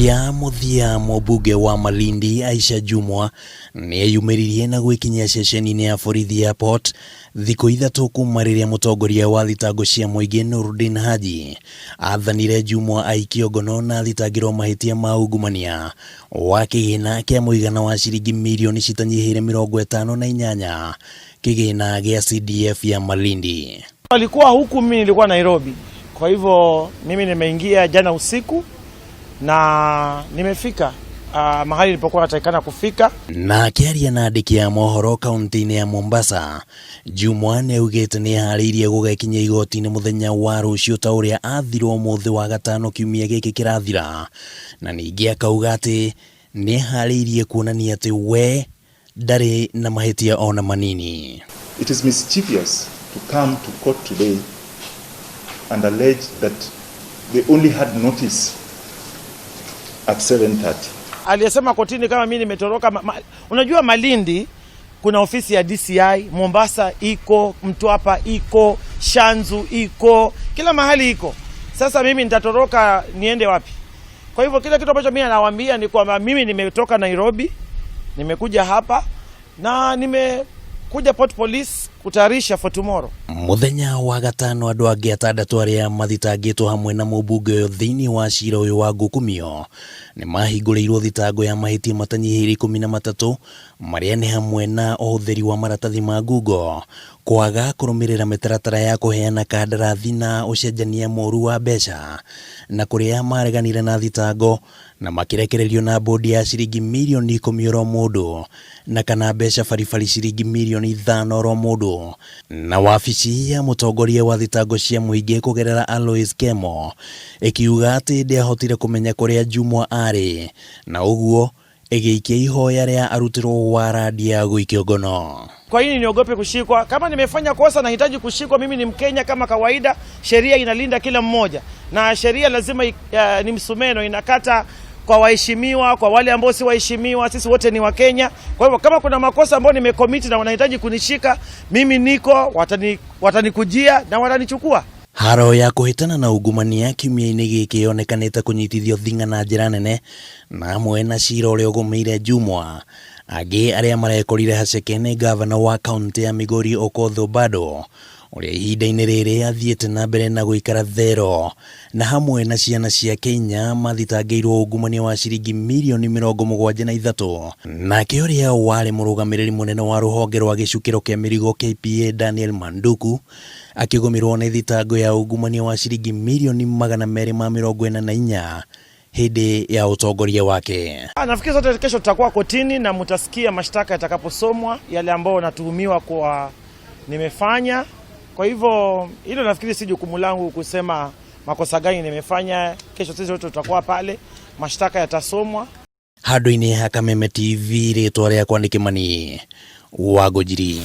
Kia muthenya mũmbunge wa Malindi Aisha Jumwa nĩeyumĩririe na gukinyia ceceni-inĩ ya borithi ya Port thikũ ithatũ kuma rĩrĩa mũtongoria wa thitango cia mũingĩ Nurdin Haji athanire Jumwa aikio ngono na thitangĩrwo mahĩtia ma ungumania wa kĩgĩna kĩa mũigana wa ciringi mirioni citanyihĩire 58 kĩgĩna gĩa CDF ya Malindi. Walikuwa huku, mimi nilikuwa Nairobi, kwa hivyo mimi nimeingia jana usiku na nimefika mahali nilipokuwa natakikana kufika. Na akiaria na andĩki a mohoro kaunti-inĩ ya Mombasa, Jumwa nĩaugĩte nĩeharĩirie gũgakinyia igoti-inĩ muthenya wa rũciũ ta ũrĩa athirwo mũthĩ wa gatano kiumia gĩkĩ kĩrathira, na ningĩ akauga atĩ nĩeharĩirie kuonania atĩ we ndarĩ na mahĩtia ona manini. It is mischievous to come to court today and allege that they only had notice at 7:30. Aliyesema kotini kama mimi nimetoroka. Unajua Malindi kuna ofisi ya DCI, Mombasa iko, Mtwapa iko, Shanzu iko, kila mahali iko. Sasa mimi nitatoroka niende wapi? Kwa hivyo kila kitu ambacho mimi nawaambia ni kwamba mimi nimetoka Nairobi, nimekuja hapa na nimekuja Port Police kutayarisha for tomorrow. Muthenya wa gatano andũ angĩ 6 arĩa mathitangĩtwo hamwe na mũmbunge ũyũ thĩinĩ wa cira ũyũ wa gukinyio nĩmahingũrĩirwo thitango ya mahĩtia matanyihĩire 13 marĩa nĩ hamwe na ũhũthĩri wa maratathi ma ngungo, kwaga kũrũmĩrĩra mĩtaratara ya kũheana kandarathi na ũcenjania mũru wa mbeca, na kũrĩa mareganire na thitango na makĩrekererio na bodi ya ciringi mirioni 10 oro mũndũ na kana mbeca baribari ciringi mirioni 5 oro mũndũ. Na wabici ya mũtongoria wa thitango cia mũingĩ kũgerera Alois Kemo ĩkiuga atĩ ndĩahotire kũmenya kũrĩa Jumwa arĩ, na ũguo ĩgĩikia ihoya rĩa arutirwo warandi ya gũikio ngono. Kwa nini niogope kushikwa? Kama nimefanya kosa nahitaji kushikwa. Mimi ni Mkenya kama kawaida, sheria inalinda kila mmoja na sheria lazima ni msumeno, inakata kwa waheshimiwa, kwa wale ambao si waheshimiwa, sisi wote ni wa Kenya. Kwa hivyo kama kuna makosa ambayo nimecommit na wanahitaji kunishika, mimi niko, watanikujia na watanichukua. Haro ya kũhĩtana na ungumania kiumia-inĩ gĩkĩ yonekanĩte kũnyitithio thing'a na njĩra nene na hamwe na cira ũrĩa ũgũmĩire Jumwa. Angĩ arĩa marekorire haceke nĩ gavana wa kaunti ya Migori Okoth Obado, ũrĩa ihinda-inĩ rĩrĩ athiĩte na mbere na gũikara thero, na hamwe na ciana cia Kenya mathitangĩirwo ungumania wa ciringi mirioni 73. Nake ũrĩa warĩ mũrũgamĩrĩri mũnene wa rũhonge rwa gĩcukĩro kĩa mĩrigo KPA Daniel Manduku akĩgũmĩrwo nĩ thitango ya ungumania wa ciringi mirioni 244 hidi ya utongoria wake. Nafikiri sote kesho tutakuwa kotini na mtasikia mashtaka yatakaposomwa yale ambao natuhumiwa kwa nimefanya. Kwa hivyo hilo nafikiri si jukumu langu kusema makosa gani nimefanya. Kesho sisi wote tutakuwa pale, mashtaka yatasomwa. Handũ-inĩ ha Kameme TV rĩtwa rĩakwa nĩ Kimani wa Gojiri.